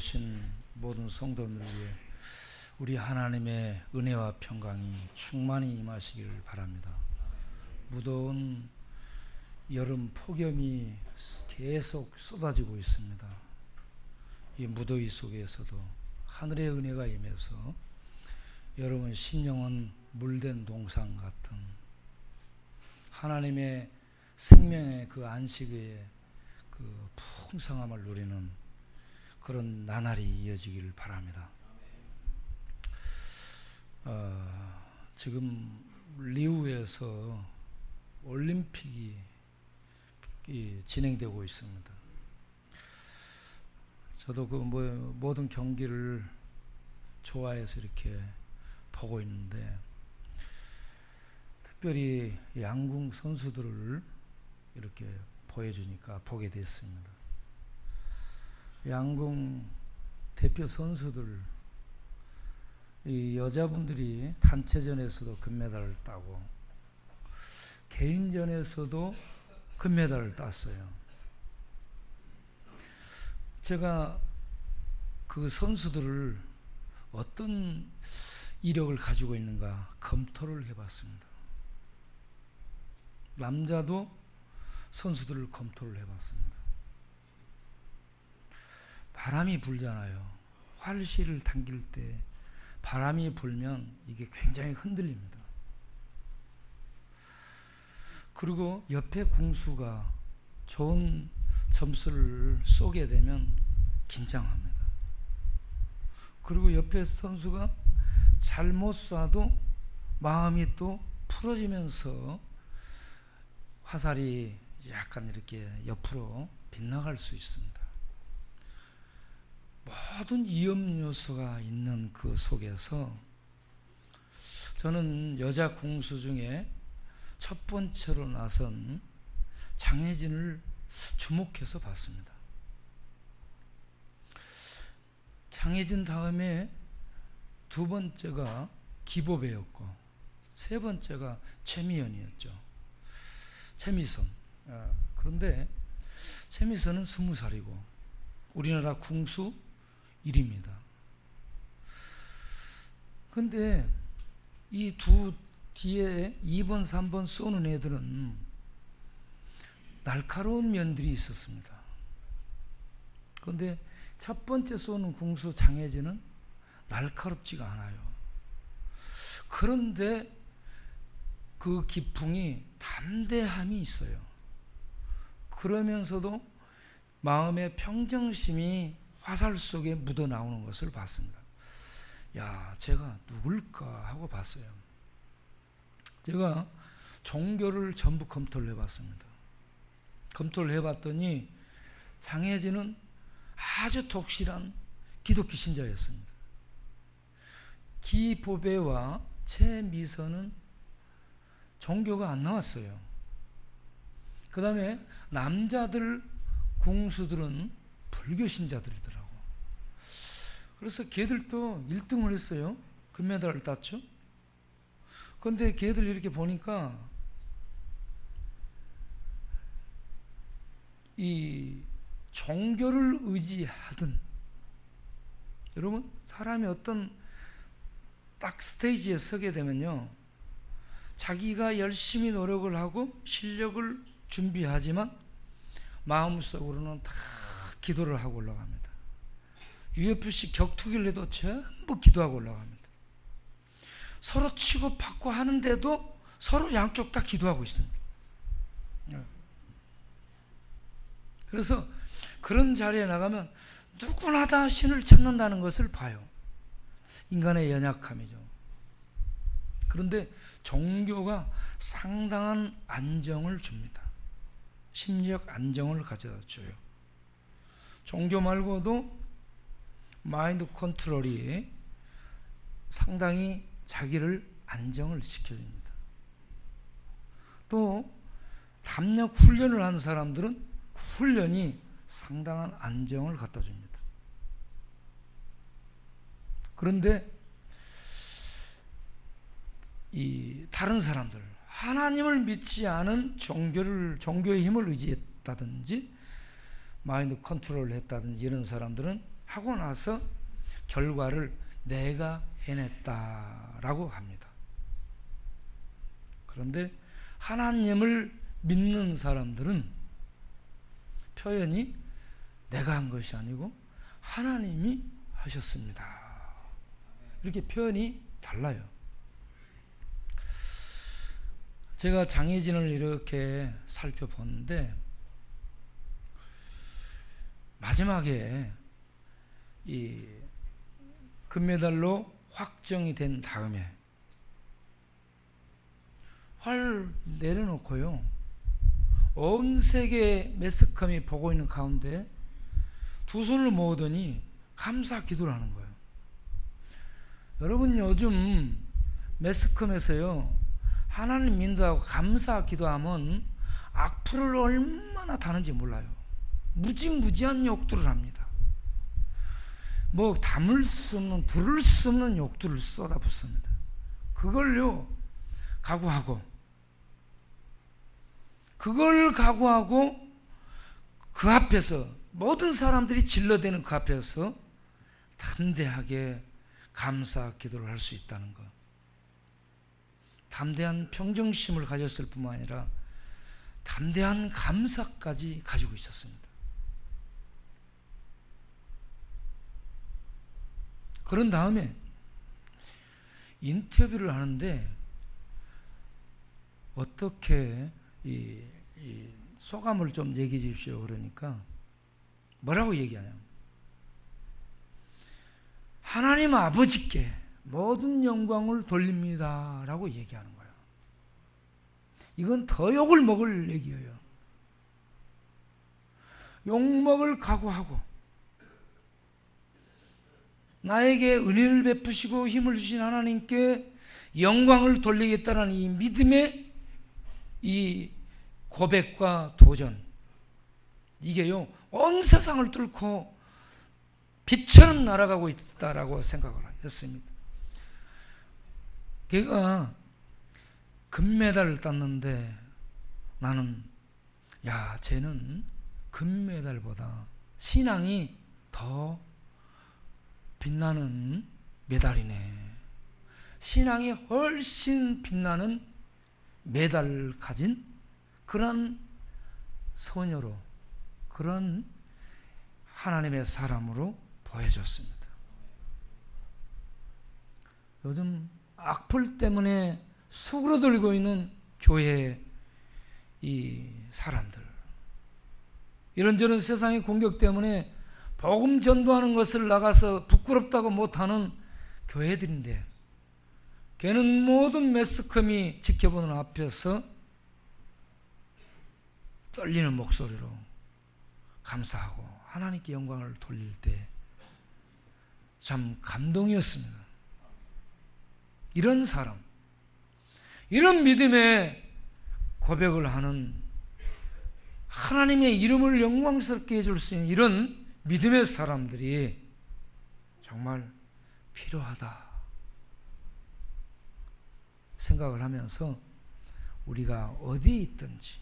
오신 모든 성도들 위해 우리 하나님의 은혜와 평강이 충만히 임하시기를 바랍니다. 무더운 여름 폭염이 계속 쏟아지고 있습니다. 이 무더위 속에서도 하늘의 은혜가 임해서 여러분 심령은 물된 동상 같은 하나님의 생명의 그 안식의 그 풍성함을 누리는 그런 나날이 이어지기를 바랍니다. 지금 리우에서 올림픽이 진행되고 있습니다. 저도 그 모든 경기를 좋아해서 이렇게 보고 있는데 특별히 양궁 선수들을 이렇게 보여주니까 보게 됐습니다. 양궁 대표 선수들, 이 여자분들이 단체전에서도 금메달을 따고 개인전에서도 금메달을 땄어요. 제가 그 선수들을 어떤 이력을 가지고 있는가 검토를 해봤습니다. 남자도 선수들을 검토를 해봤습니다. 바람이 불잖아요. 활시를 당길 때 바람이 불면 이게 굉장히 흔들립니다. 그리고 옆에 궁수가 좋은 점수를 쏘게 되면 긴장합니다. 그리고 옆에 선수가 잘못 쏴도 마음이 또 풀어지면서 화살이 약간 이렇게 옆으로 빗나갈 수 있습니다. 모든 위험 요소가 있는 그 속에서 저는 여자 궁수 중에 첫 번째로 나선 장혜진을 주목해서 봤습니다. 장혜진 다음에 두 번째가 기보배였고 세 번째가 최미연이었죠. 최미선. 그런데 최미선은 20살이고 우리나라 궁수 1위입니다. 그런데 이 두 뒤에 2번, 3번 쏘는 애들은 날카로운 면들이 있었습니다. 그런데 첫 번째 쏘는 궁수 장혜진은 날카롭지가 않아요. 그런데 그 기풍이 담대함이 있어요. 그러면서도 마음의 평정심이 화살 속에 묻어 나오는 것을 봤습니다. 야, 제가 누굴까 하고 봤어요. 제가 종교를 전부 검토를 해봤습니다. 검토를 해봤더니 장혜진은 아주 독실한 기독교 신자였습니다. 기보배와 최미선은 종교가 안 나왔어요. 그 다음에 남자들 궁수들은 불교 신자들이더라고. 그래서 걔들도 1등을 했어요. 금메달을 땄죠. 그런데 걔들 이렇게 보니까 이 종교를 의지하든 여러분 사람이 어떤 딱 스테이지에 서게 되면요 자기가 열심히 노력을 하고 실력을 준비하지만 마음속으로는 다 기도를 하고 올라갑니다. UFC 격투기를 해도 전부 기도하고 올라갑니다. 서로 치고 받고 하는데도 서로 양쪽 다 기도하고 있습니다. 그래서 그런 자리에 나가면 누구나 다 신을 찾는다는 것을 봐요. 인간의 연약함이죠. 그런데 종교가 상당한 안정을 줍니다. 심리적 안정을 가져다 줘요. 종교 말고도 마인드 컨트롤이 상당히 자기를 안정을 시켜줍니다. 또 담력 훈련을 한 사람들은 훈련이 상당한 안정을 갖다 줍니다. 그런데 이 다른 사람들, 하나님을 믿지 않은 종교의 힘을 의지했다든지 마인드 컨트롤을 했다든지 이런 사람들은 하고 나서 결과를 내가 해냈다라고 합니다. 그런데 하나님을 믿는 사람들은 표현이 내가 한 것이 아니고 하나님이 하셨습니다. 이렇게 표현이 달라요. 제가 장혜진을 이렇게 살펴보는데 마지막에 이 금메달로 확정이 된 다음에 활 내려놓고요, 온 세계 매스컴이 보고 있는 가운데 두 손을 모으더니 감사 기도를 하는 거예요. 여러분, 요즘 매스컴에서요, 하나님 믿는다고 감사 기도하면 악플을 얼마나 다는지 몰라요. 무지무지한 욕들을 합니다. 뭐 담을 수 없는, 들을 수 없는 욕들을 쏟아붓습니다. 그걸요 각오하고, 그걸 각오하고 그 앞에서, 모든 사람들이 질러대는 그 앞에서 담대하게 감사 기도를 할 수 있다는 것, 담대한 평정심을 가졌을 뿐만 아니라 담대한 감사까지 가지고 있었습니다. 그런 다음에 인터뷰를 하는데 어떻게 이 소감을 좀 얘기해 주십시오. 그러니까 뭐라고 얘기하냐면, 하나님 아버지께 모든 영광을 돌립니다 라고 얘기하는 거예요. 이건 더 욕을 먹을 얘기예요. 욕먹을 각오하고 나에게 은혜를 베푸시고 힘을 주신 하나님께 영광을 돌리겠다는 이 믿음의 이 고백과 도전, 이게요 온 세상을 뚫고 빛처럼 날아가고 있다라고 생각을 했습니다. 걔가 금메달을 땄는데 나는, 야, 쟤는 금메달보다 신앙이 더 빛나는 메달이네. 신앙이 훨씬 빛나는 메달을 가진 그런 소녀로, 그런 하나님의 사람으로 보여줬습니다. 요즘 악플 때문에 수그러들고 있는 교회의 이 사람들, 이런저런 세상의 공격 때문에 복음 전도하는 것을 나가서 부끄럽다고 못하는 교회들인데, 걔는 모든 매스컴이 지켜보는 앞에서 떨리는 목소리로 감사하고 하나님께 영광을 돌릴 때 참 감동이었습니다. 이런 사람, 이런 믿음의 고백을 하는, 하나님의 이름을 영광스럽게 해줄 수 있는 이런 믿음의 사람들이 정말 필요하다 생각을 하면서 우리가 어디에 있든지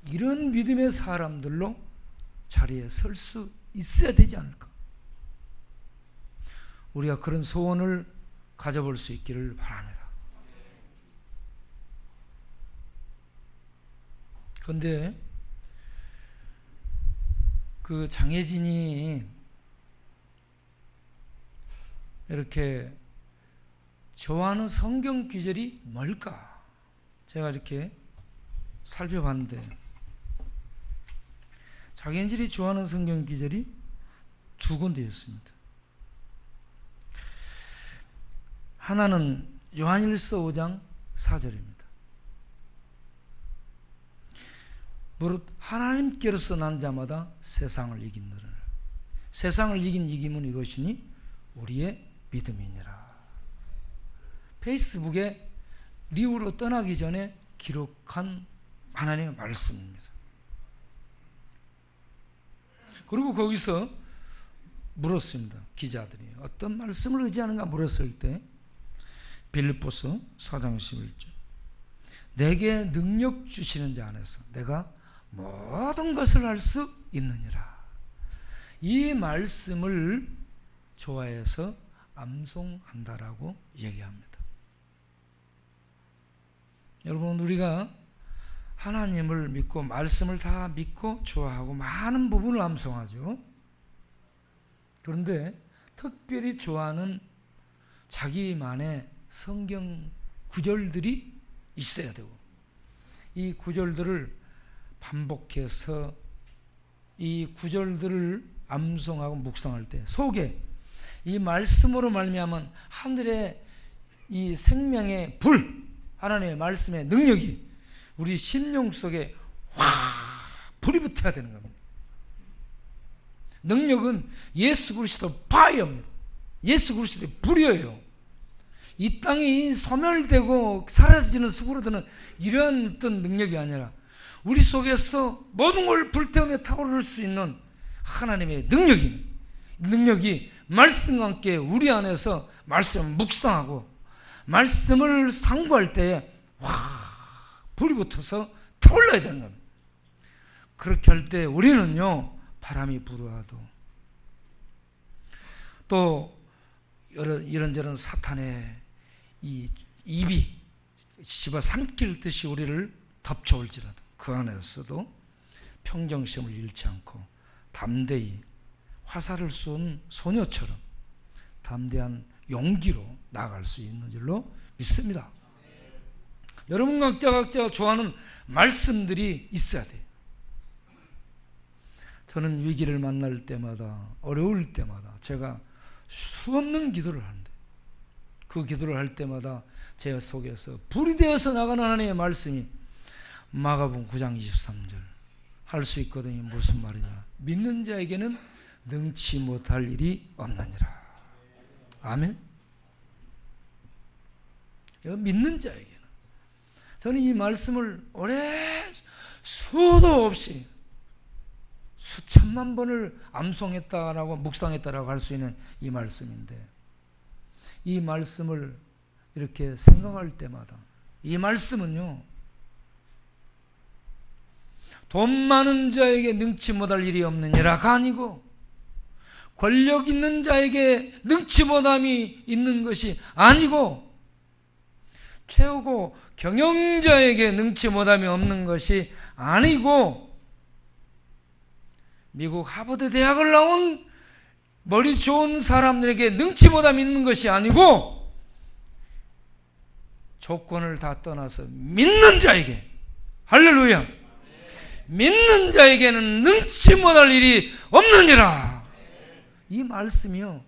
이런 믿음의 사람들로 자리에 설 수 있어야 되지 않을까. 우리가 그런 소원을 가져볼 수 있기를 바랍니다. 그런데 그 장혜진이 이렇게 좋아하는 성경 구절이 뭘까? 제가 이렇게 살펴봤는데, 장혜진이 좋아하는 성경 구절이 두 군데였습니다. 하나는 요한일서 5장 4절입니다. 무릇 하나님께로서 난 자마다 세상을 이기느니라. 세상을 이긴 이김은 이것이니 우리의 믿음이니라. 페이스북에 리우로 떠나기 전에 기록한 하나님의 말씀입니다. 그리고 거기서 물었습니다. 기자들이 어떤 말씀을 의지하는가 물었을 때 빌립보서 4장 11절, 내게 능력 주시는 자 안에서 내가 모든 것을 할 수 있느니라. 이 말씀을 좋아해서 암송한다라고 얘기합니다. 여러분, 우리가 하나님을 믿고 말씀을 다 믿고 좋아하고 많은 부분을 암송하죠. 그런데 특별히 좋아하는 자기만의 성경 구절들이 있어야 되고, 이 구절들을 반복해서 이 구절들을 암송하고 묵상할 때 속에 이 말씀으로 말미암은 하늘의 이 생명의 불, 하나님의 말씀의 능력이 우리 심령 속에 확 불이 붙어야 되는 겁니다. 능력은 예수 그리스도 파이어입니다. 예수 그리스도의 불이에요. 이 땅이 소멸되고 사라지는 수그러드는 이런 어떤 능력이 아니라 우리 속에서 모든 걸 불태우며 타오를 수 있는 하나님의 능력이 말씀과 함께 우리 안에서 말씀을 묵상하고 말씀을 상고할 때에 불이 붙어서 타올라야 되는 겁니다. 그렇게 할 때 우리는요, 바람이 불어와도 또 이런저런 사탄의 이 입이 집어삼킬 듯이 우리를 덮쳐올지라도 그 안에서도 평정심을 잃지 않고 담대히 화살을 쏜 소녀처럼 담대한 용기로 나아갈 수 있는 줄로 믿습니다. 여러분 각자가 좋아하는 말씀들이 있어야 돼요. 저는 위기를 만날 때마다, 어려울 때마다 제가 수없는 기도를 하는데 그 기도를 할 때마다 제 속에서 불이 되어서 나가는 하나님의 말씀이 마가복음 9장 23절 할 수 있거든요. 무슨 말이냐? 믿는 자에게는 능치 못할 일이 없느니라. 아멘. 믿는 자에게는. 저는 이 말씀을 오래 수도 없이 수천만 번을 암송했다라고 묵상했다라고 할 수 있는 이 말씀인데, 이 말씀을 이렇게 생각할 때마다 이 말씀은요, 돈 많은 자에게 능치 못할 일이 없느니라가 아니고 권력 있는 자에게 능치 못함이 있는 것이 아니고 최고 경영자에게 능치 못함이 없는 것이 아니고 미국 하버드 대학을 나온 머리 좋은 사람들에게 능치 못함이 있는 것이 아니고 조건을 다 떠나서 믿는 자에게, 할렐루야, 믿는 자에게는 능치 못할 일이 없느니라. 이 말씀이요,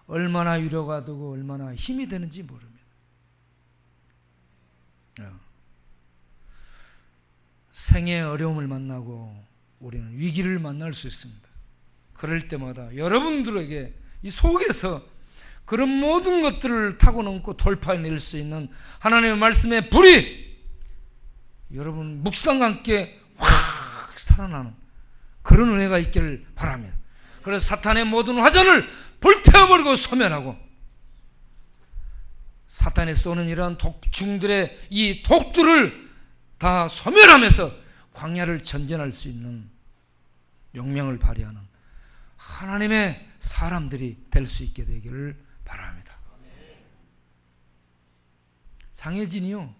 얼마나 위로가 되고 얼마나 힘이 되는지 모릅니다. 생의 어려움을 만나고 우리는 위기를 만날 수 있습니다. 그럴 때마다 여러분들에게 이 속에서 그런 모든 것들을 타고 넘고 돌파해낼 수 있는 하나님의 말씀의 불이 여러분 묵상과 함께 확 살아나는 그런 은혜가 있기를 바랍니다. 그래서 사탄의 모든 화전을 불태워버리고 소멸하고 사탄이 쏘는 이러한 독중들의 이 독들을 다 소멸하면서 광야를 전전할 수 있는 용맹을 발휘하는 하나님의 사람들이 될 수 있게 되기를 바랍니다. 장혜진이요,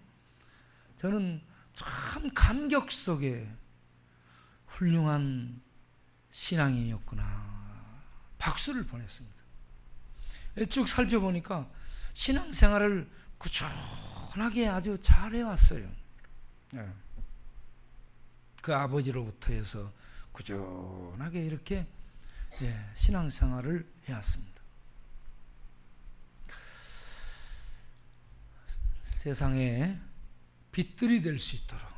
저는 참 감격 속에 훌륭한 신앙인이었구나 박수를 보냈습니다. 쭉 살펴보니까 신앙생활을 꾸준하게 아주 잘해왔어요. 그 아버지로부터 해서 꾸준하게 이렇게 신앙생활을 해왔습니다. 세상에 빛들이 될 수 있도록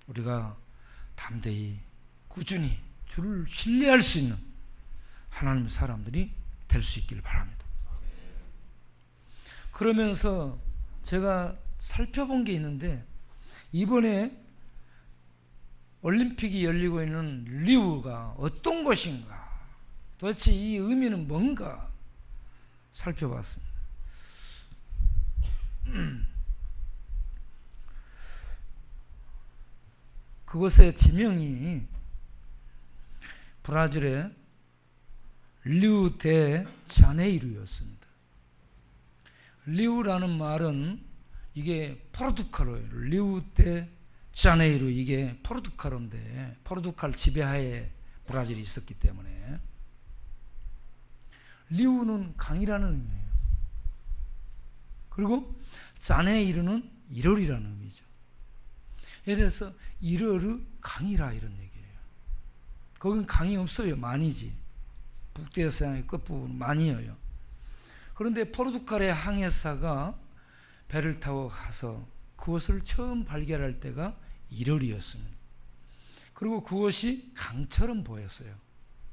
우리가 담대히 꾸준히 주를 신뢰할 수 있는 하나님의 사람들이 될 수 있기를 바랍니다. 그러면서 제가 살펴본 게 있는데, 이번에 올림픽이 열리고 있는 리우가 어떤 것인가, 도대체 이 의미는 뭔가 살펴봤습니다. 그것의 지명이 브라질의 리우데자네이루였습니다. 리우라는 말은 이게 포르투갈어예요. 리우데자네이루, 이게 포르투갈어인데 포르투갈 지배하에 브라질이 있었기 때문에 리우는 강이라는 의미예요. 그리고 자네이루는 1월이라는 의미죠. 예를 들어서 1월의 강이라 이런 얘기예요. 거긴 강이 없어요. 만이지. 북대서양의 끝부분 만이에요. 그런데 포르투갈의 항해사가 배를 타고 가서 그것을 처음 발견할 때가 1월이었습니다. 그리고 그것이 강처럼 보였어요.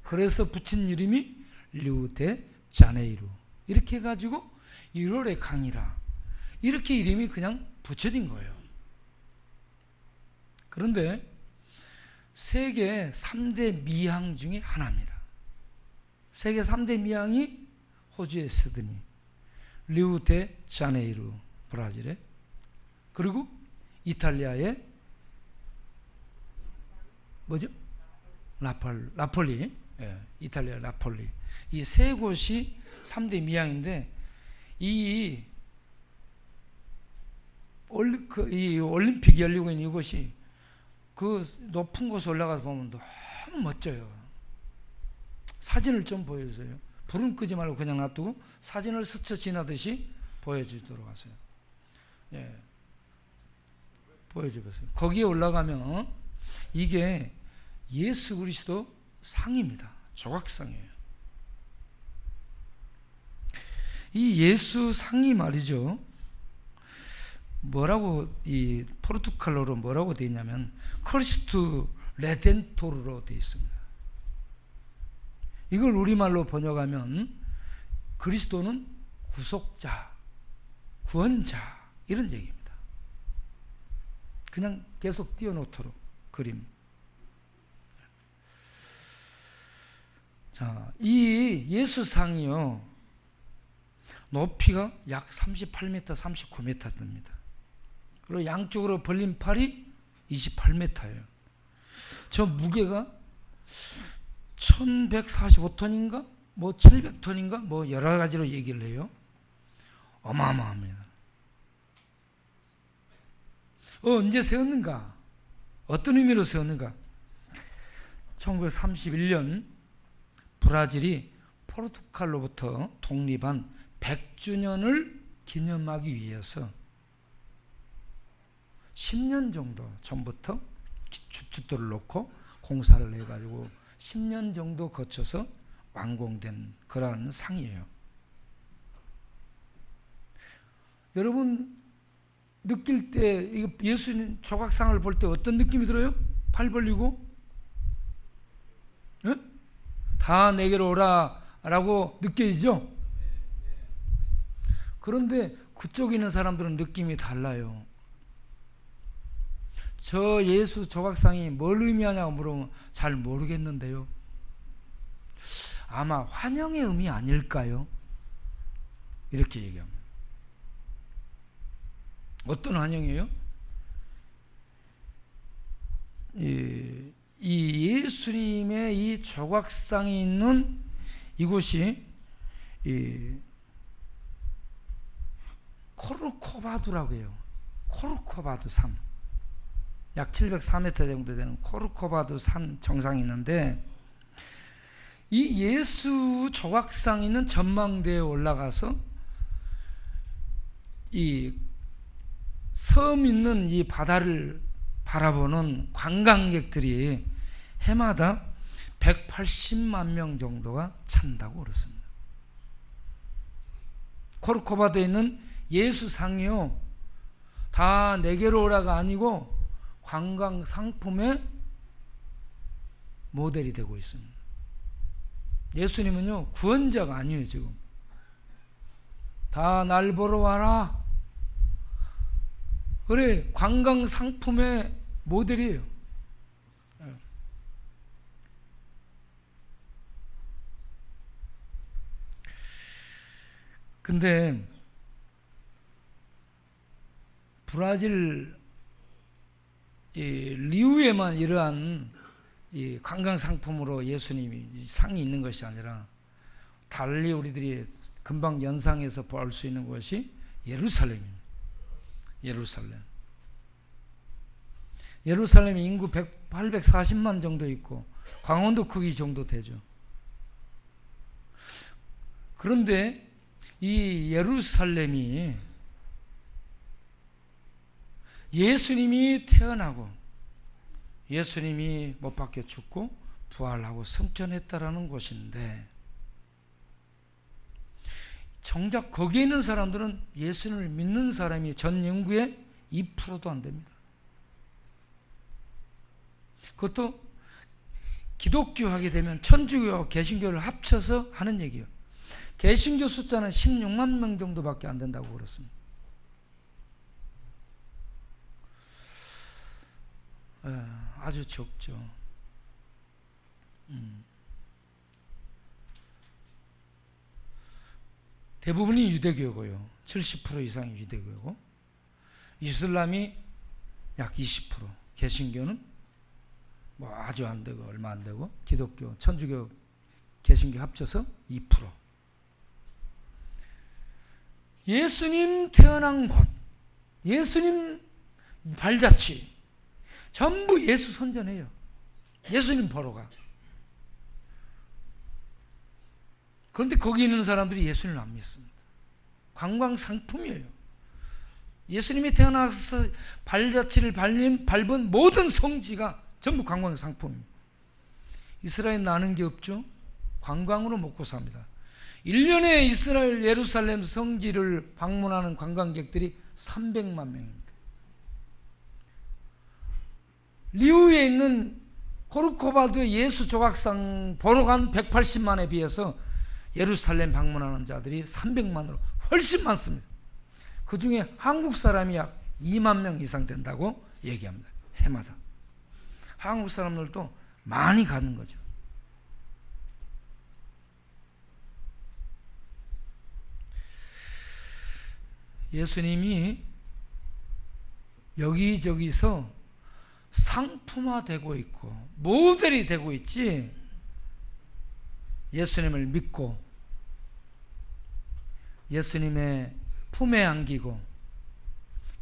그래서 붙인 이름이 리우데자네이루. 이렇게 해가지고 1월의 강이라 이렇게 이름이 그냥 붙여진 거예요. 그런데 세계 3대 미항 중에 하나입니다. 세계 3대 미항이 호주의 시드니, 리우데자네이루 브라질에, 그리고 이탈리아의 뭐죠? 라폴리, 이탈리아 라폴리. 이 세 곳이 3대 미항인데 이 올림픽이 열리고 있는 이곳이 그 높은 곳에 올라가서 보면 너무 멋져요. 사진을 좀 보여주세요. 불은 끄지 말고 그냥 놔두고 사진을 스쳐 지나듯이 보여주도록 하세요. 예, 보여줘보세요. 거기에 올라가면 이게 예수 그리스도 상입니다. 조각상이에요. 이 예수 상이 말이죠. 뭐라고 이 포르투갈어로 뭐라고 되어 있냐면 크리스투 레덴토르로 되어 있습니다. 이걸 우리말로 번역하면 그리스도는 구속자, 구원자 이런 얘기입니다. 그냥 계속 띄워놓도록 그림. 자, 이 예수상이요 높이가 약 38m, 39m 됩니다. 그리고 양쪽으로 벌린 팔이 28m예요. 저 무게가 1145톤인가? 뭐 700톤인가? 뭐 여러 가지로 얘기를 해요. 어마어마합니다. 언제 세웠는가? 어떤 의미로 세웠는가? 1931년 브라질이 포르투갈로부터 독립한 100주년을 기념하기 위해서 10년 정도 전부터 주토를 놓고 공사를 해가지고 10년 정도 거쳐서 완공된 그러한 상이에요. 여러분 느낄 때 예수님 조각상을 볼 때 어떤 느낌이 들어요? 팔 벌리고 네? 다 내게로 오라 라고 느껴지죠? 그런데 그쪽에 있는 사람들은 느낌이 달라요. 저 예수 조각상이 뭘 의미하냐고 물으면 잘 모르겠는데요. 아마 환영의 의미 아닐까요? 이렇게 얘기합니다. 어떤 환영이에요? 이 예수님의 이 조각상이 있는 이곳이 이 코르코바두라고 해요. 코르코바두 산. 약 704m 정도 되는 코르코바두 산 정상이 있는데 이 예수 조각상 있는 전망대에 올라가서 이 섬 있는 이 바다를 바라보는 관광객들이 해마다 180만 명 정도가 찬다고 그렇습니다. 코르코바도에 있는 예수상이요 다 내게로 오라가 아니고 관광 상품의 모델이 되고 있습니다. 예수님은요 구원자가 아니에요. 지금 다 날 보러 와라. 그래 관광 상품의 모델이에요. 근데 브라질 이 리우에만 이러한 이 관광 상품으로 예수님이 상이 있는 것이 아니라 달리 우리들이 금방 연상해서 볼 수 있는 것이 예루살렘입니다. 예루살렘 인구 840만 정도 있고 강원도 크기 정도 되죠. 그런데 이 예루살렘이 예수님이 태어나고 예수님이 못 박혀 죽고 부활하고 승천했다라는 곳인데, 정작 거기에 있는 사람들은 예수님을 믿는 사람이 전 인구의 2%도 안 됩니다. 그것도 기독교 하게 되면 천주교와 개신교를 합쳐서 하는 얘기예요. 개신교 숫자는 16만 명 정도밖에 안 된다고 그렇습니다. 아주 적죠. 대부분이 유대교고요. 70% 이상이 유대교고, 이슬람이 약 20%, 개신교는 뭐 아주 안 되고 얼마 안 되고, 기독교, 천주교, 개신교 합쳐서 2%. 예수님 태어난 곳, 예수님 발자취 전부 예수 선전해요. 예수님 보러 가. 그런데 거기 있는 사람들이 예수님을 안 믿습니다. 관광 상품이에요. 예수님이 태어나서 발자취를 밟은 모든 성지가 전부 관광 상품입니다. 이스라엘 나는 게 없죠. 관광으로 먹고 삽니다. 1년에 이스라엘 예루살렘 성지를 방문하는 관광객들이 300만 명입니다. 리우에 있는 코르코바드 예수 조각상 보러 간 180만에 비해서 예루살렘 방문하는 자들이 300만으로 훨씬 많습니다. 그 중에 한국 사람이 약 2만 명 이상 된다고 얘기합니다. 해마다. 한국 사람들도 많이 가는 거죠. 예수님이 여기저기서 상품화되고 있고 모델이 되고 있지, 예수님을 믿고 예수님의 품에 안기고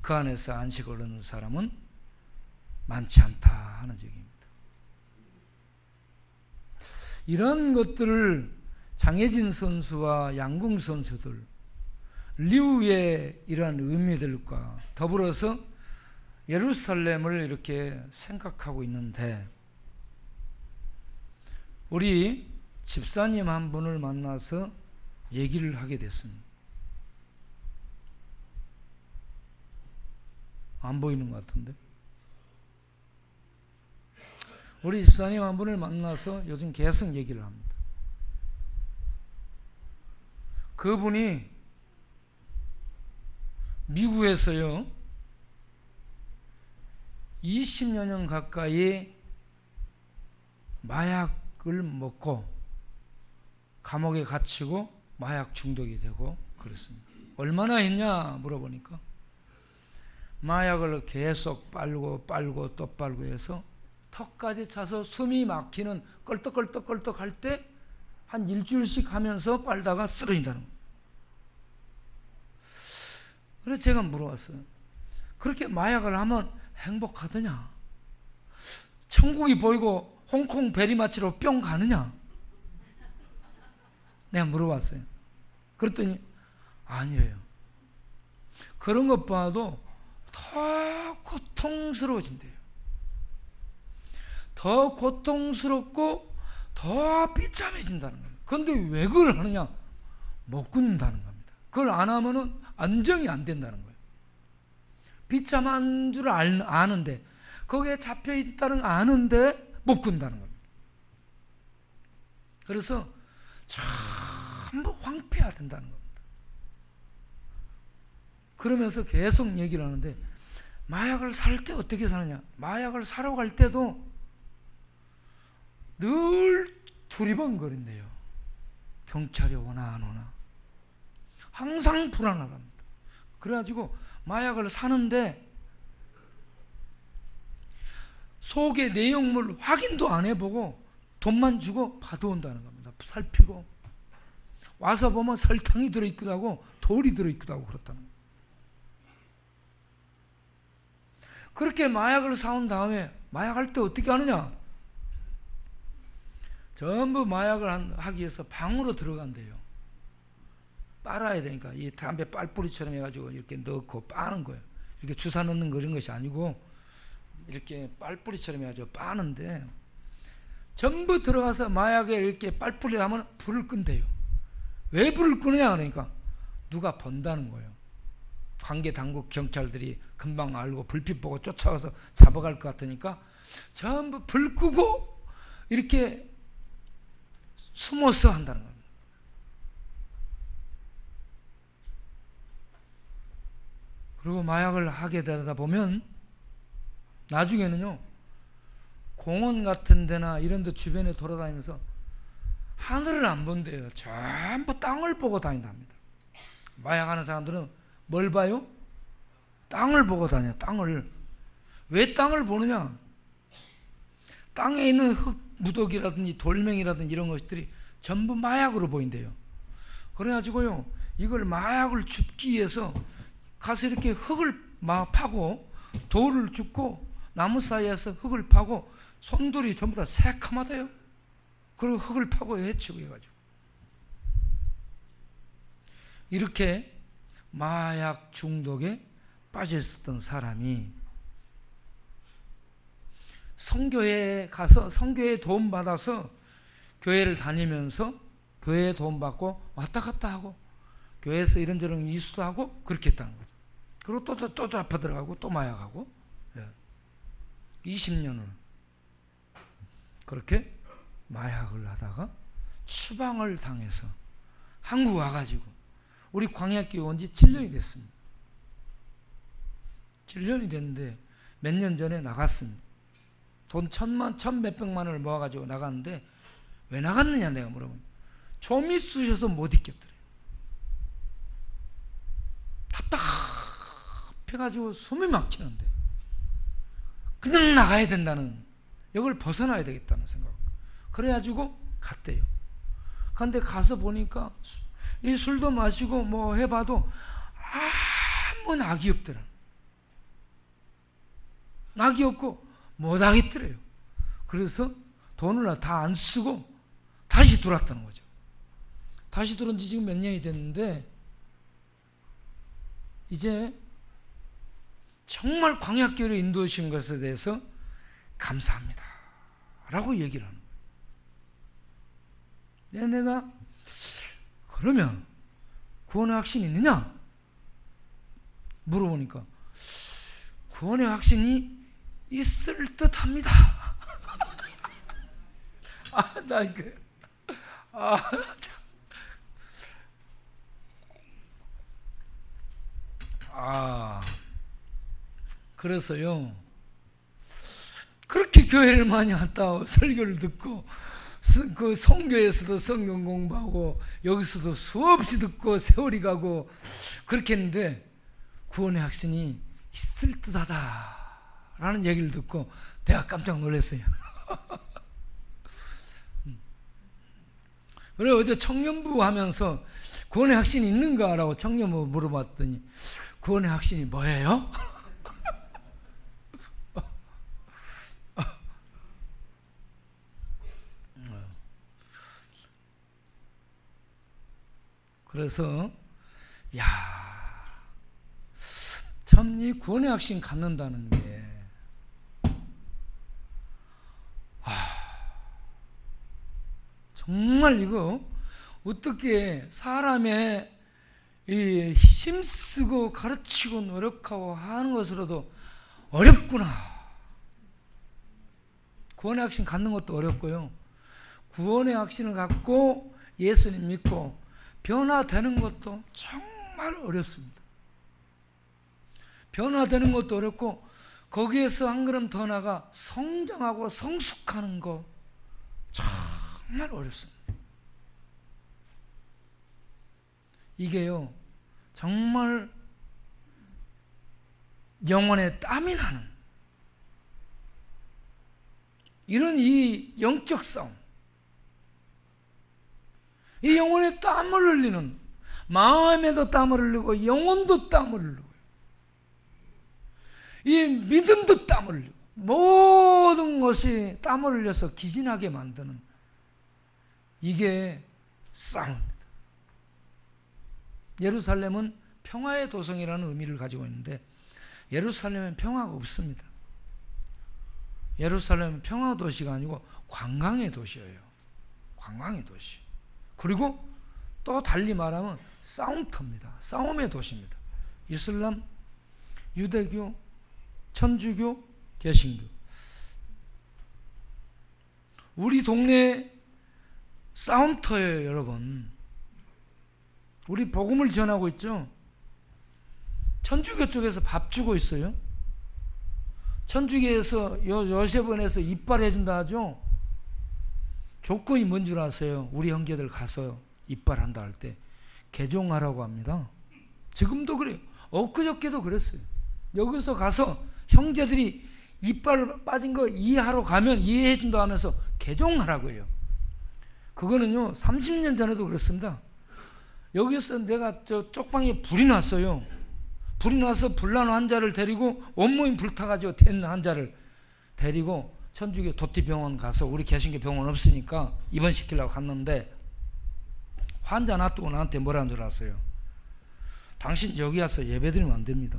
그 안에서 안식을 얻는 사람은 많지 않다 하는 얘기입니다. 이런 것들을 장혜진 선수와 양궁 선수들, 리우의 이러한 의미들과 더불어서 예루살렘을 이렇게 생각하고 있는데, 우리 집사님 한 분을 만나서 얘기를 하게 됐습니다. 안 보이는 것 같은데. 우리 집사님 한 분을 만나서 요즘 계속 얘기를 합니다. 그분이 미국에서요 20여 년 가까이 마약을 먹고 감옥에 갇히고 마약 중독이 되고 그렇습니다. 얼마나 했냐 물어보니까 마약을 계속 빨고 또 빨고 해서 턱까지 차서 숨이 막히는 껄떡껄떡 할 때 한 일주일씩 하면서 빨다가 쓰러진다는 거예요. 그래서 제가 물어봤어요. 그렇게 마약을 하면 행복하더냐? 천국이 보이고 홍콩 베리마치로 뿅 가느냐? 내가 물어봤어요. 그랬더니 아니래요. 그런 것 봐도 더 고통스러워진대요. 더 고통스럽고 더 비참해진다는 겁니다. 그런데 왜 그걸 하느냐? 못 끊는다는 겁니다. 그걸 안 하면은 안정이 안 된다는 거예요. 비참한 줄 아는데, 거기에 잡혀 있다는 아는데 못 끊는다는 겁니다. 그래서 전부 황폐화된다는 겁니다. 그러면서 계속 얘기를 하는데, 마약을 살 때 어떻게 사느냐? 마약을 사러 갈 때도 늘 두리번거린대요. 경찰이 오나 안 오나. 항상 불안하답니다. 그래가지고 마약을 사는데 속의 내용물 확인도 안 해보고 돈만 주고 받아온다는 겁니다. 살피고 와서 보면 설탕이 들어있기도 하고 돌이 들어있기도 하고 그렇다는 거예요. 그렇게 마약을 사온 다음에 마약할 때 어떻게 하느냐? 전부 마약을 하기 위해서 방으로 들어간대요. 빨아야 되니까 이 담배 빨뿌리처럼 해가지고 이렇게 넣고 빠는 거예요. 이렇게 주사 넣는 그런 것이 아니고 이렇게 빨뿌리처럼 해가지고 빠는데 전부 들어가서 마약에 이렇게 빨뿌리 하면 불을 끈대요. 왜 불을 끄느냐 그러니까 누가 본다는 거예요. 관계 당국 경찰들이 금방 알고 불빛 보고 쫓아가서 잡아갈 것 같으니까 전부 불 끄고 이렇게 숨어서 한다는 겁니다. 그리고 마약을 하게 되다 보면 나중에는요 공원 같은 데나 이런 데 주변에 돌아다니면서 하늘을 안 본대요. 전부 땅을 보고 다닌답니다. 마약하는 사람들은 뭘 봐요? 땅을 보고 다녀요. 땅을. 왜 땅을 보느냐? 땅에 있는 흙 무더기라든지 돌멩이라든지 이런 것들이 전부 마약으로 보인대요. 그래가지고요 이걸 마약을 줍기 위해서 가서 이렇게 흙을 파고 돌을 줍고 나무 사이에서 흙을 파고 손들이 전부 다 새카마대요. 그리고 흙을 파고 해치고 해가지고 이렇게 마약 중독에 빠져 있었던 사람이 선교회에 가서 선교회 도움 받아서 교회를 다니면서 교회에 도움 받고 왔다 갔다 하고 교회에서 이런저런 이수도 하고 그렇게 했다는 거죠. 그리고 또 아파 들어가고 또 마약하고 20년을 그렇게 마약을 하다가 추방을 당해서 한국 와가지고 우리 광야교회 온 지 7년이 됐습니다. 7년이 됐는데 몇 년 전에 나갔습니다. 돈 1,몇백만 원을 모아가지고 나갔는데 왜 나갔느냐 내가 물어보면 좀이 쑤셔서 못 있겠더래요. 답답해가지고 숨이 막히는데 그냥 나가야 된다는 여기를 벗어나야 되겠다는 생각. 그래가지고 갔대요. 근데 가서 보니까 이 술도 마시고 뭐 해봐도 아무 낙이 없더라. 낙이 없고 못하겠더래요. 그래서 돈을 다 안 쓰고 다시 들어왔다는 거죠. 다시 들어온 지 지금 몇 년이 됐는데 이제 정말 광야교회로 인도해 주신 것에 대해서 감사합니다 라고 얘기를 하는 거예요. 내가 그러면 구원의 확신이 있느냐? 물어보니까 구원의 확신이 있을 듯 합니다. 그래서요 그렇게 교회를 많이 왔다 설교를 듣고 그 성교에서도 성경 공부하고 여기서도 수없이 듣고 세월이 가고 그렇게 했는데 구원의 확신이 있을 듯하다 라는 얘기를 듣고 내가 깜짝 놀랐어요. 그래 어제 청년부 하면서 구원의 확신이 있는가 라고 청년부 물어봤더니 구원의 확신이 뭐예요? 그래서 참 이 구원의 확신 갖는다는 게 정말 이거 어떻게 사람의 이 힘쓰고 가르치고 노력하고 하는 것으로도 어렵구나. 구원의 확신 갖는 것도 어렵고요. 구원의 확신을 갖고 예수님 믿고 변화되는 것도 정말 어렵습니다. 변화되는 것도 어렵고 거기에서 한 걸음 더 나가 성장하고 성숙하는 거 정말 어렵습니다. 이게요 정말 영혼에 땀이 나는 이런 이 영적 싸움, 이 영혼에 땀을 흘리는, 마음에도 땀을 흘리고 영혼도 땀을 흘리고 이 믿음도 땀을 흘리고 모든 것이 땀을 흘려서 기진하게 만드는, 이게 싸움입니다. 예루살렘은 평화의 도성이라는 의미를 가지고 있는데 예루살렘엔 평화가 없습니다. 예루살렘은 평화 도시가 아니고 관광의 도시예요. 관광의 도시. 그리고 또 달리 말하면 싸움터입니다. 싸움의 도시입니다. 이슬람, 유대교, 천주교, 개신교. 우리 동네 싸움터예요, 여러분. 우리 복음을 전하고 있죠. 천주교 쪽에서 밥 주고 있어요. 천주교에서 요셉원에서 이빨해준다 하죠. 조건이 뭔 줄 아세요? 우리 형제들 가서 이빨한다 할 때 개종하라고 합니다. 지금도 그래요. 엊그저께도 그랬어요. 여기서 가서 형제들이 이빨 빠진 거 이해하러 가면 이해해준다 하면서 개종하라고 해요. 그거는요 30년 전에도 그랬습니다. 여기서 내가 저 쪽방에 불이 났어요. 불이 나서 불난 환자를 데리고 온몸이 불타가지고 된 환자를 데리고 천주교 도티병원 가서, 우리 개신교 병원 없으니까 입원시키려고 갔는데 환자 놔두고 나한테 뭐라는 줄 아세요? 당신 여기 와서 예배드리면 안 됩니다.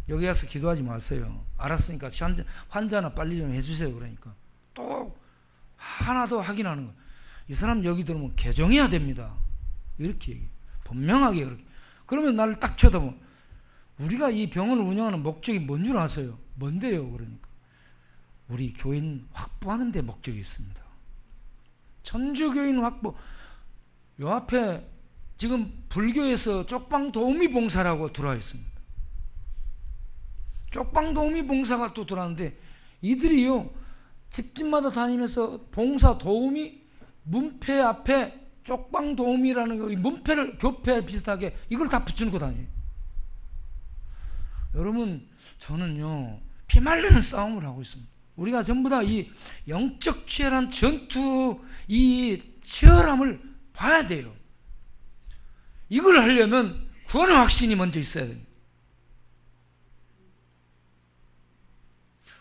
여기 와서 기도하지 마세요. 알았으니까 환자나 빨리 좀 해주세요. 그러니까 또 하나 더 확인하는 거예요. 이 사람 여기 들어오면 개종해야 됩니다. 이렇게 얘기해요. 분명하게 그렇게. 그러면 나를 딱 쳐다보면 우리가 이 병원을 운영하는 목적이 뭔 줄 아세요? 뭔데요? 그러니까 우리 교인 확보하는 데 목적이 있습니다. 천주교인 확보. 요 앞에 지금 불교에서 쪽방 도우미 봉사라고 들어와 있습니다. 쪽방 도우미 봉사가 또 들어왔는데 이들이요 집집마다 다니면서 봉사 도우미 문패 앞에 쪽방 도우미라는 거, 이 문패를 교패 비슷하게 이걸 다 붙여놓고 다녀요. 여러분, 저는요 피말리는 싸움을 하고 있습니다. 우리가 전부 다 이 영적 치열한 전투, 이 치열함을 봐야 돼요. 이걸 하려면 구원의 확신이 먼저 있어야 됩니다.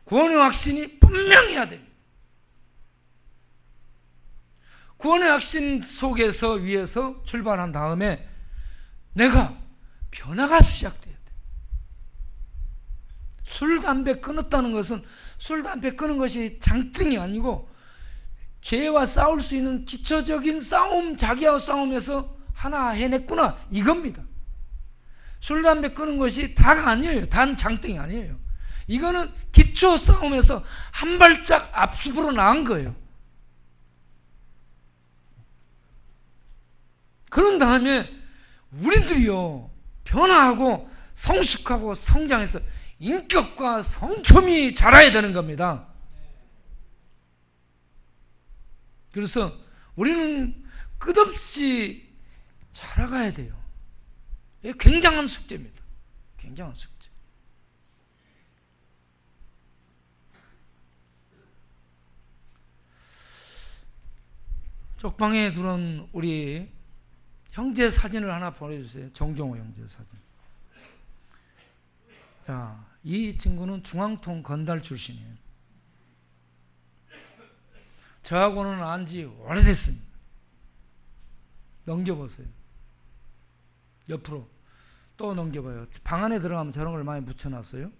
구원의 확신이 분명해야 됩니다. 구원의 확신 속에서 위에서 출발한 다음에 내가 변화가 시작돼야 돼. 술, 담배 끊었다는 것은 술, 담배 끊은 것이 장땡이 아니고 죄와 싸울 수 있는 기초적인 싸움, 자기와 싸움에서 하나 해냈구나 이겁니다. 술, 담배 끊은 것이 다가 아니에요. 단 장땡이 아니에요. 이거는 기초 싸움에서 한 발짝 앞으로 나간 거예요. 그런 다음에 우리들이요 변화하고 성숙하고 성장해서 인격과 성품이 자라야 되는 겁니다. 그래서 우리는 끝없이 자라가야 돼요. 이게 굉장한 숙제입니다. 굉장한 숙제. 쪽방에 들어온 우리 형제 사진을 하나 보내주세요. 정종호 형제 사진. 자, 이 친구는 중앙통 건달 출신이에요. 저하고는 안지 오래됐습니다. 넘겨보세요. 옆으로 또 넘겨봐요. 방 안에 들어가면 저런 걸 많이 붙여놨어요.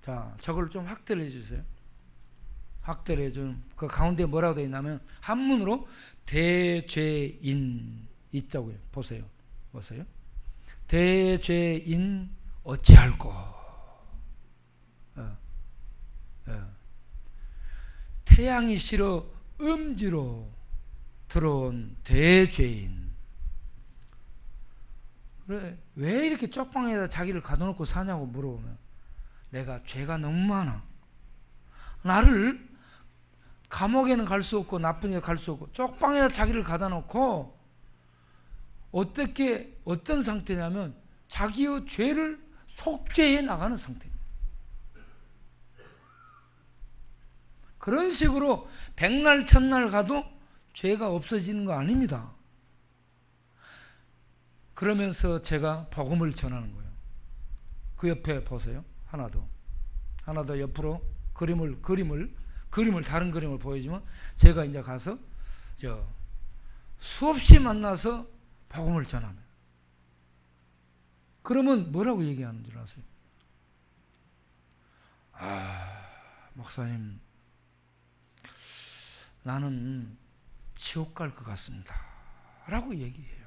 자, 저걸 좀 확대를 해주세요. 확대를 해준 그 가운데 뭐라고 되어 있냐면 한문으로 대죄인 있자고요. 보세요. 보세요. 대죄인 어찌할꼬. 태양이 싫어 음지로 들어온 대죄인. 그래, 왜 이렇게 쪽방에다 자기를 가둬놓고 사냐고 물어보면 내가 죄가 너무 많아. 나를 감옥에는 갈 수 없고 나쁜 데 갈 수 없고 쪽방에다 자기를 가둬놓고 어떤 상태냐면 자기의 죄를 속죄해 나가는 상태입니다. 그런 식으로 백날 천날 가도 죄가 없어지는 거 아닙니다. 그러면서 제가 복음을 전하는 거예요. 그 옆에 보세요. 하나 더 옆으로 다른 그림을 보여주면 제가 이제 가서 수없이 만나서 복음을 전합니다. 그러면 뭐라고 얘기하는 줄 아세요? 목사님, 나는 지옥 갈 것 같습니다 라고 얘기해요.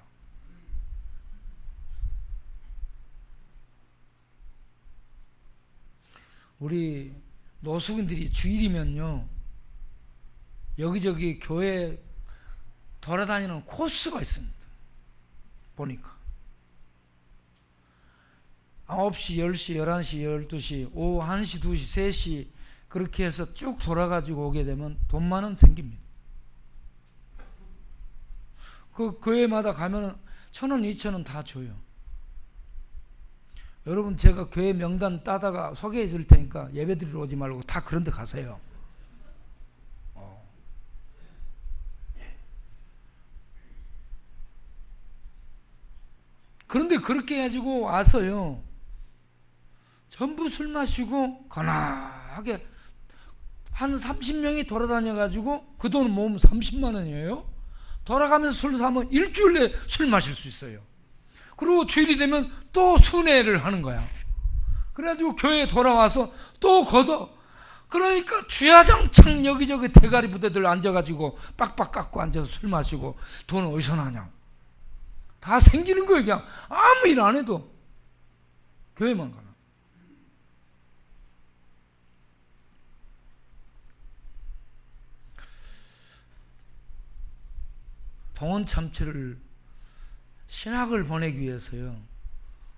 우리 노숙인들이 주일이면요 여기저기 교회 돌아다니는 코스가 있습니다. 보니까 9시, 10시, 11시, 12시, 오후 1시, 2시, 3시 그렇게 해서 쭉 돌아가지고 오게 되면 돈만 원 생깁니다. 그 교회마다 가면은 1,000원, 2,000원 다 줘요. 여러분 제가 교회 명단 따다가 소개해 줄 테니까 예배 드리러 오지 말고 다 그런 데 가세요. 그런데 그렇게 해가지고 와서요 전부 술 마시고 거나하게 한 30명이 돌아다녀가지고 그 돈 모으면 30만 원이에요. 돌아가면서 술 사면 일주일 내에 술 마실 수 있어요. 그리고 주일이 되면 또 순회를 하는 거야. 그래가지고 교회에 돌아와서 또 걷어. 그러니까 주야장창 여기저기 대가리 부대들 앉아가지고 빡빡 깎고 앉아서 술 마시고 돈 어디서 나냐. 다 생기는 거예요. 그냥 아무 일 안 해도 교회만 가면. 동원 참치를 신학을 보내기 위해서요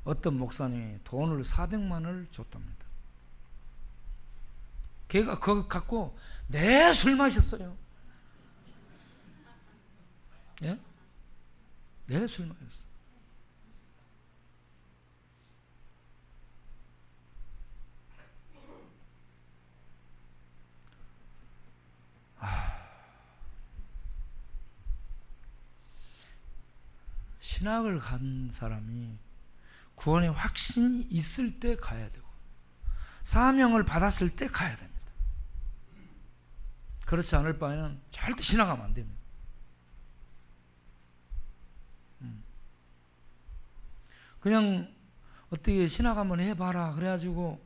어떤 목사님이 돈을 400만 원을 줬답니다. 걔가 그거 갖고 내 술 마셨어요. 예? 내 술 마셨어. 신학을 간 사람이 구원의 확신이 있을 때 가야 되고 사명을 받았을 때 가야 됩니다. 그렇지 않을 바에는 절대 신학하면 안 됩니다. 그냥 어떻게 신학 한번 해봐라 그래가지고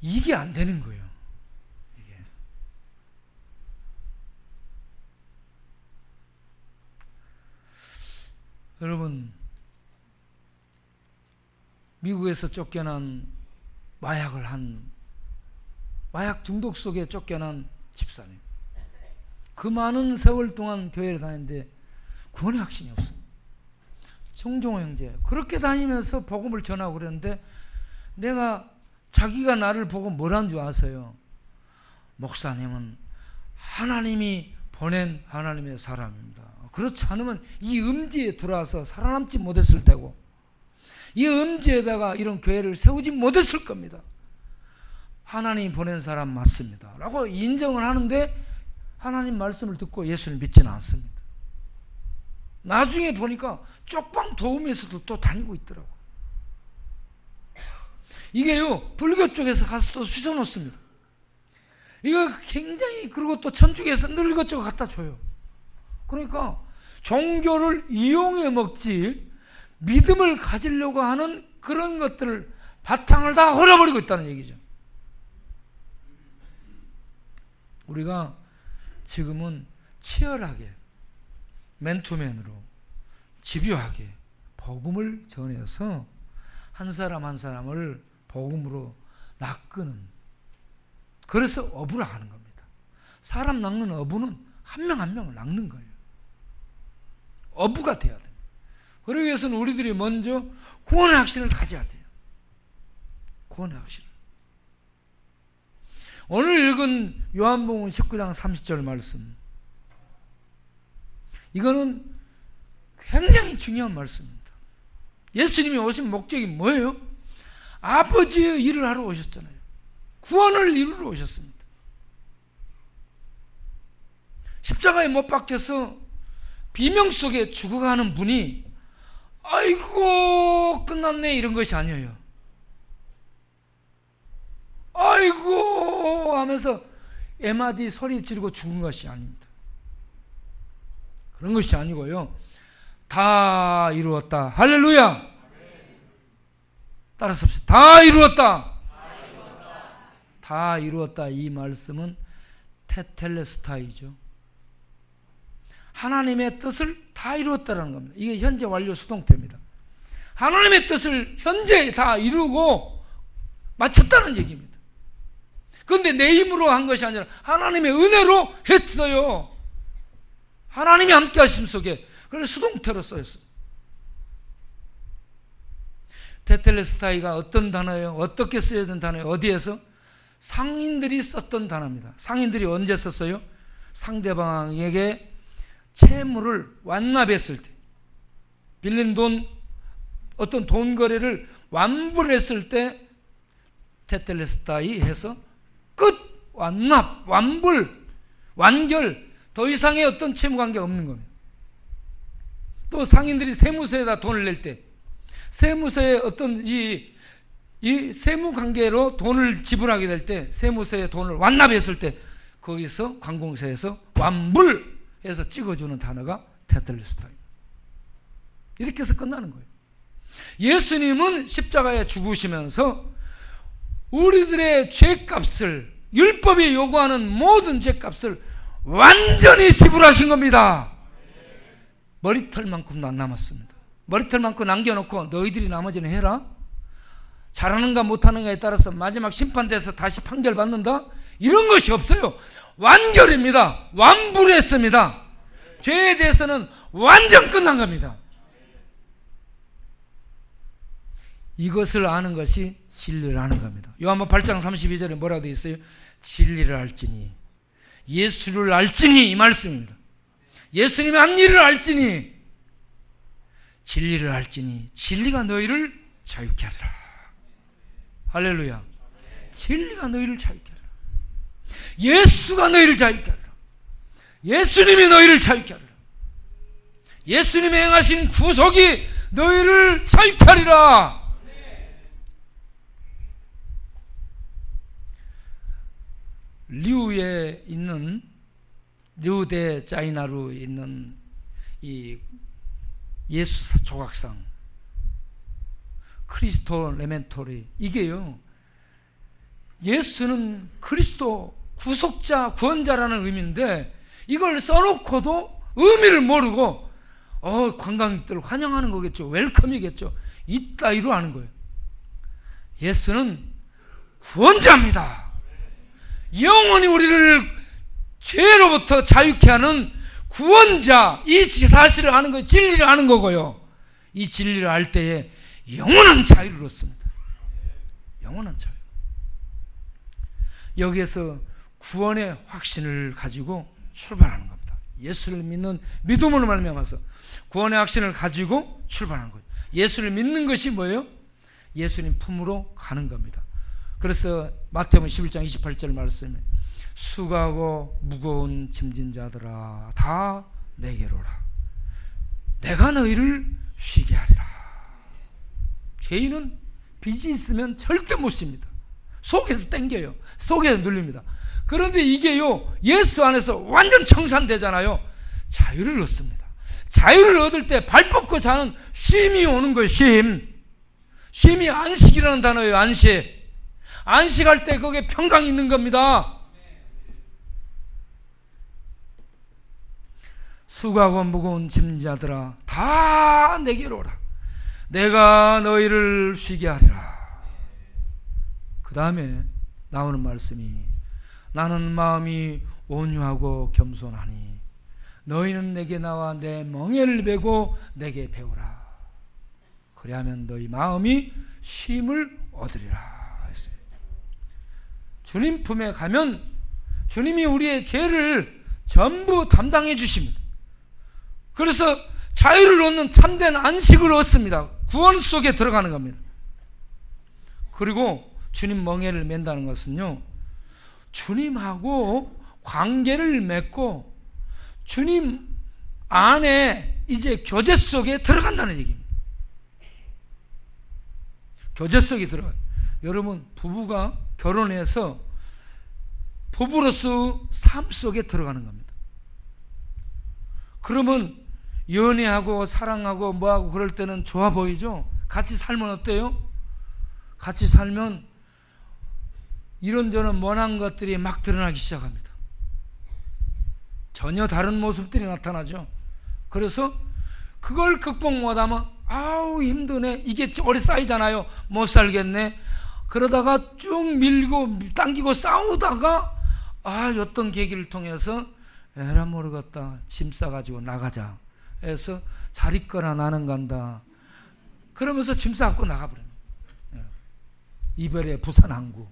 이게 안 되는 거예요. 이게. 여러분 미국에서 쫓겨난 마약 중독 속에 쫓겨난 집사님 그 많은 세월 동안 교회를 다녔는데 구원의 확신이 없습니다. 송종호 형제 그렇게 다니면서 복음을 전하고 그랬는데 자기가 나를 보고 뭐라는 줄 아세요? 목사님은 하나님이 보낸 하나님의 사람입니다. 그렇지 않으면 이 음지에 들어와서 살아남지 못했을 테고 이 음지에다가 이런 교회를 세우지 못했을 겁니다. 하나님이 보낸 사람 맞습니다 라고 인정을 하는데 하나님 말씀을 듣고 예수를 믿지는 않습니다. 나중에 보니까 쪽방 도움에서도 또 다니고 있더라고. 이게요 불교 쪽에서 가서 또 쑤셔놓습니다. 이거 굉장히 그리고 또 천주교에서 늘 이것저것 갖다 줘요. 그러니까 종교를 이용해 먹지 믿음을 가지려고 하는 그런 것들을 바탕을 다 헐어버리고 있다는 얘기죠. 우리가 지금은 치열하게 맨투맨으로 집요하게 복음을 전해서 한 사람 한 사람을 복음으로 낚는 그래서 어부라 하는 겁니다. 사람 낚는 어부는 한 명 한 명을 낚는 거예요. 어부가 돼야 됩니다. 그러기 위해서는 우리들이 먼저 구원의 확신을 가져야 돼요. 구원의 확신. 오늘 읽은 요한복음 19장 30절 말씀 이거는 굉장히 중요한 말씀입니다. 예수님이 오신 목적이 뭐예요? 아버지의 일을 하러 오셨잖아요. 구원을 이루러 오셨습니다. 십자가에 못 박혀서 비명 속에 죽어가는 분이 아이고 끝났네 이런 것이 아니에요. 아이고 하면서 에마디 소리 지르고 죽은 것이 아닙니다. 그런 것이 아니고요, 다 이루었다. 할렐루야. 따라서 합시다. 다 이루었다. 다 이루었다. 이 말씀은 테텔레스타이죠. 하나님의 뜻을 다 이루었다는 겁니다. 이게 현재 완료 수동태입니다. 하나님의 뜻을 현재 다 이루고 마쳤다는 얘기입니다. 그런데 내 힘으로 한 것이 아니라 하나님의 은혜로 했어요. 하나님이 함께 하심 속에. 그래서 수동태로 써있어요. 테텔레스타이가 어떤 단어예요? 어떻게 써야 되는 단어예요? 어디에서? 상인들이 썼던 단어입니다. 상인들이 언제 썼어요? 상대방에게 채무를 완납했을 때, 빌린 돈, 어떤 돈 거래를 완불했을 때 테텔레스타이 해서 끝, 완납, 완불, 완결, 더 이상의 어떤 채무관계가 없는 겁니다. 또 상인들이 세무서에다 돈을 낼 때, 세무서에 어떤 이 세무관계로 돈을 지불하게 될 때, 세무서에 돈을 완납했을 때 거기서 관공서에서 완불해서 찍어주는 단어가 테텔레스타입니다. 이렇게 해서 끝나는 거예요. 예수님은 십자가에 죽으시면서 우리들의 죄값을, 율법이 요구하는 모든 죄값을 완전히 지불하신 겁니다. 머리털만큼도 안 남았습니다. 머리털만큼 남겨놓고 너희들이 나머지는 해라, 잘하는가 못하는가에 따라서 마지막 심판돼서 다시 판결받는다, 이런 것이 없어요. 완결입니다. 완불했습니다. 죄에 대해서는 완전 끝난 겁니다. 이것을 아는 것이 진리를 아는 겁니다. 요한복음 8장 32절에 뭐라고 되어 있어요? 진리를 알지니, 예수를 알지니, 이 말씀입니다. 예수님의 한 일을 알지니, 진리를 알지니 진리가 너희를 자유케 하리라. 할렐루야. 진리가 너희를 자유케 하리라. 예수가 너희를 자유케 하리라. 예수님이 너희를 자유케 하리라. 예수님이 행하신 구속이 너희를 자유케 하리라. 리우에 있는, 리우데 자이나루에 있는 이 예수 조각상, 크리스토 레멘토리, 이게요, 예수는 그리스도 구속자, 구원자라는 의미인데 이걸 써놓고도 의미를 모르고 관광객들 환영하는 거겠죠, 웰컴이겠죠, 이따위로 하는 거예요. 예수는 구원자입니다. 영원히 우리를 죄로부터 자유케 하는 구원자, 이 사실을 아는 거예요. 진리를 아는 거고요. 이 진리를 알 때에 영원한 자유를 얻습니다. 영원한 자유. 여기에서 구원의 확신을 가지고 출발하는 겁니다. 예수를 믿는 믿음으로 말미암아서 구원의 확신을 가지고 출발하는 거예요. 예수를 믿는 것이 뭐예요? 예수님 품으로 가는 겁니다. 그래서 마태복음 11장 28절 말씀에 수고하고 무거운 짐진 자들아 다 내게로 오라. 내가 너희를 쉬게 하리라. 죄인은 빚이 있으면 절대 못 쉽니다. 속에서 땡겨요. 속에서 눌립니다. 그런데 이게요, 예수 안에서 완전 청산되잖아요. 자유를 얻습니다. 자유를 얻을 때 발 뻗고 자는 쉼이 오는 거예요. 쉼이 안식이라는 단어예요. 안식할 때 거기에 평강이 있는 겁니다. 수고하고 무거운 짐자들아 다 내게로 오라. 내가 너희를 쉬게 하리라. 그 다음에 나오는 말씀이 나는 마음이 온유하고 겸손하니 너희는 내게 나와 내 멍에를 베고 내게 배우라. 그리하면 너희 마음이 쉼을 얻으리라 했어요. 주님 품에 가면 주님이 우리의 죄를 전부 담당해 주십니다. 그래서 자유를 얻는 참된 안식을 얻습니다. 구원 속에 들어가는 겁니다. 그리고 주님 멍에를 맨다는 것은요, 주님하고 관계를 맺고 주님 안에 이제 교제 속에 들어간다는 얘기입니다. 교제 속에 들어가요. 여러분, 부부가 결혼해서 부부로서 삶 속에 들어가는 겁니다. 그러면 연애하고 사랑하고 뭐하고 그럴 때는 좋아 보이죠? 같이 살면 어때요? 같이 살면 이런저런 원한 것들이 막 드러나기 시작합니다. 전혀 다른 모습들이 나타나죠. 그래서 그걸 극복 못하면 아우 힘드네, 이게 오래 쌓이잖아요. 못 살겠네. 그러다가 쭉 밀고 당기고 싸우다가 어떤 계기를 통해서 에라 모르겠다, 짐 싸가지고 나가자 해서 잘 있거나 나는 간다 그러면서 짐 싸갖고 나가버려요. 이별의 부산항구.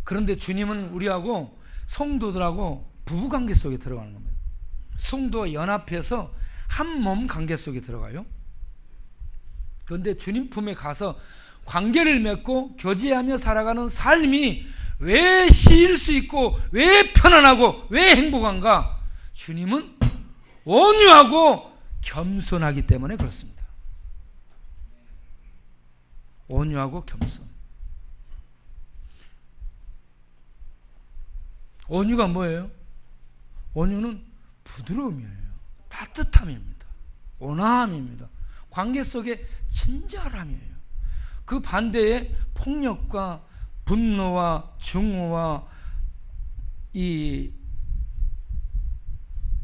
그런데 주님은 우리하고 성도들하고 부부관계 속에 들어가는 겁니다. 성도와 연합해서 한 몸 관계 속에 들어가요. 그런데 주님 품에 가서 관계를 맺고 교제하며 살아가는 삶이 왜 쉴 수 있고 왜 편안하고 왜 행복한가? 주님은 온유하고 겸손하기 때문에 그렇습니다. 온유하고 겸손. 온유가 뭐예요? 온유는 부드러움이에요. 따뜻함입니다. 온화함입니다. 관계 속에 친절함이에요. 그 반대에 폭력과 분노와 증오와 이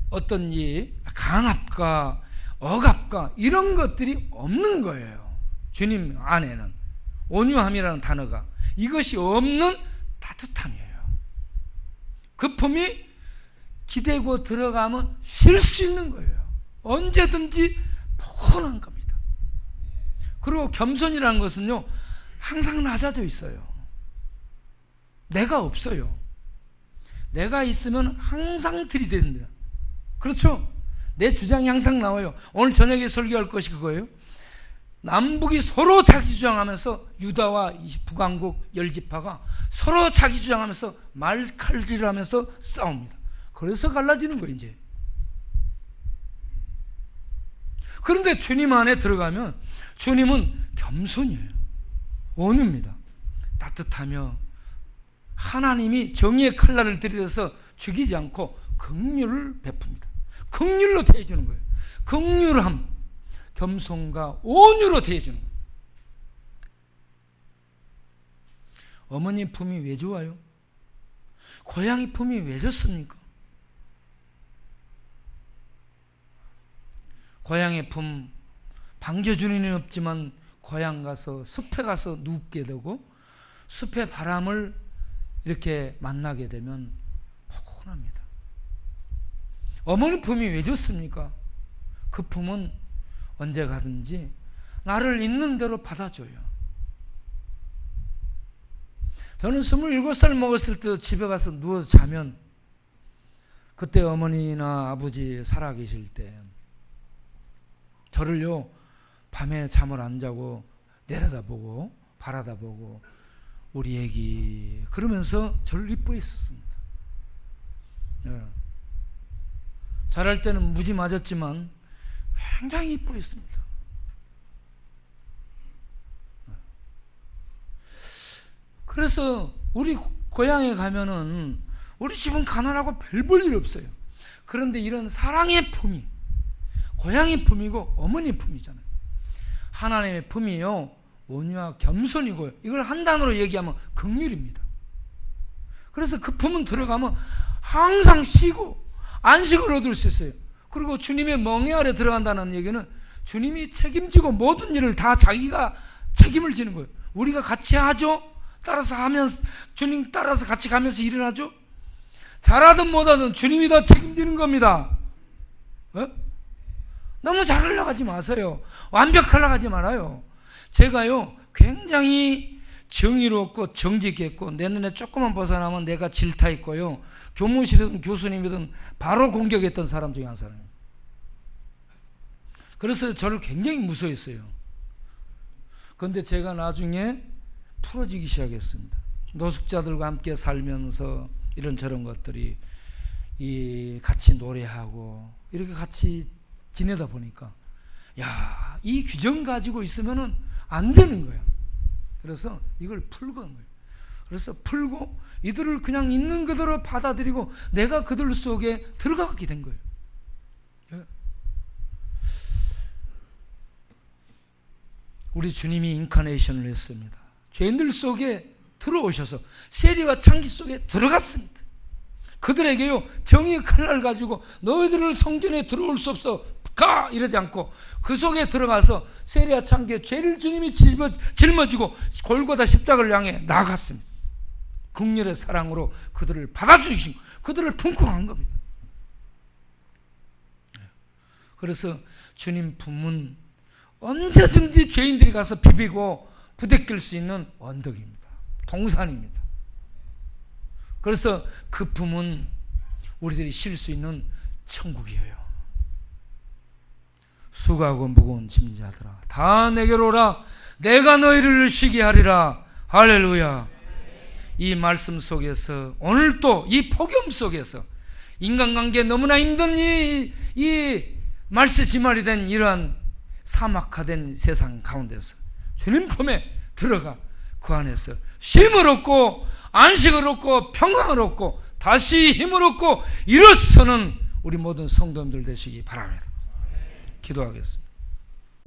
어떤 이 강압과 억압과 이런 것들이 없는 거예요. 주님 안에는 온유함이라는 단어가, 이것이 없는 따뜻함이에요. 그 품이 기대고 들어가면 쉴 수 있는 거예요. 언제든지 포근한 겁니다. 그리고 겸손이라는 것은요, 항상 낮아져 있어요. 내가 없어요. 내가 있으면 항상 들이댑니다. 그렇죠? 내 주장이 항상 나와요. 오늘 저녁에 설교할 것이 그거예요. 남북이 서로 자기 주장하면서, 유다와 북왕국 10지파가 서로 자기 주장하면서 말칼질을 하면서 싸웁니다. 그래서 갈라지는 거예요, 이제. 그런데 주님 안에 들어가면 주님은 겸손이에요. 온유입니다. 따뜻하며 하나님이 정의의 칼날을 들이대서 죽이지 않고 긍휼을 베풉니다. 긍휼로 대해주는 거예요. 긍휼함, 겸손과 온유로 대해주는 거예요. 어머니 품이 왜 좋아요? 고양이 품이 왜 좋습니까? 고양이 품 반겨주는 일은 없지만 고향 가서 숲에 가서 눕게 되고 숲의 바람을 이렇게 만나게 되면 포근합니다. 어머니 품이 왜 좋습니까? 그 품은 언제 가든지 나를 있는 대로 받아줘요. 저는 27살 먹었을 때 집에 가서 누워서 자면, 그때 어머니나 아버지 살아계실 때 저를요, 밤에 잠을 안 자고 내려다보고 바라다보고 우리 애기 그러면서 저를 이뻐했었습니다. 자랄 때는 무지 맞았지만 굉장히 이뻐했습니다. 그래서 우리 고향에 가면은 우리 집은 가난하고 별 볼 일 없어요. 그런데 이런 사랑의 품이 고향의 품이고 어머니 품이잖아요. 하나님의 품이요, 온유와 겸손이고요. 이걸 한 단어로 얘기하면 긍휼입니다. 그래서 그 품은 들어가면 항상 쉬고 안식을 얻을 수 있어요. 그리고 주님의 멍에 아래 들어간다는 얘기는 주님이 책임지고 모든 일을 다 자기가 책임을 지는 거예요. 우리가 같이 하죠. 따라서 하면 주님 따라서 같이 가면서 일을 하죠. 잘하든 못하든 주님이 다 책임지는 겁니다. 너무 잘하려고 하지 마세요. 완벽하려고 하지 말아요. 제가요, 굉장히 정의롭고 정직했고 내 눈에 조금만 벗어나면 내가 질타했고요, 교무실이든 교수님이든 바로 공격했던 사람 중에 한 사람이에요. 그래서 저를 굉장히 무서워했어요. 그런데 제가 나중에 풀어지기 시작했습니다. 노숙자들과 함께 살면서 이런저런 것들이 같이 노래하고 이렇게 같이 지내다 보니까 이 규정 가지고 있으면은 안 되는 거야. 그래서 이걸 풀고 한 거예요. 그래서 풀고 이들을 그냥 있는 그대로 받아들이고 내가 그들 속에 들어가게 된 거예요. 우리 주님이 인카네이션을 했습니다. 죄인들 속에 들어오셔서 세리와 창기 속에 들어갔습니다. 그들에게요 정의의 칼날 가지고 너희들을 성전에 들어올 수 없어 가 이러지 않고 그 속에 들어가서 세리와 창기의 죄를 주님이 짊어지고 골고다 십자가를 향해 나아갔습니다. 긍휼의 사랑으로 그들을 받아주시고 그들을 품고 간 겁니다. 그래서 주님 품은 언제든지 죄인들이 가서 비비고 부대낄 수 있는 언덕입니다. 동산입니다. 그래서 그 품은 우리들이 쉴 수 있는 천국이에요. 수고하고 무거운 짐자들아 다 내게로 오라 내가 너희를 쉬게 하리라. 할렐루야. 이 말씀 속에서 오늘 또 이 폭염 속에서 인간관계 너무나 힘든 이 말세지말이 된 이러한 사막화된 세상 가운데서 주님 품에 들어가 그 안에서 쉼을 얻고 안식을 얻고 평강을 얻고 다시 힘을 얻고 일어서는 우리 모든 성도님들 되시기 바랍니다. 기도하겠습니다.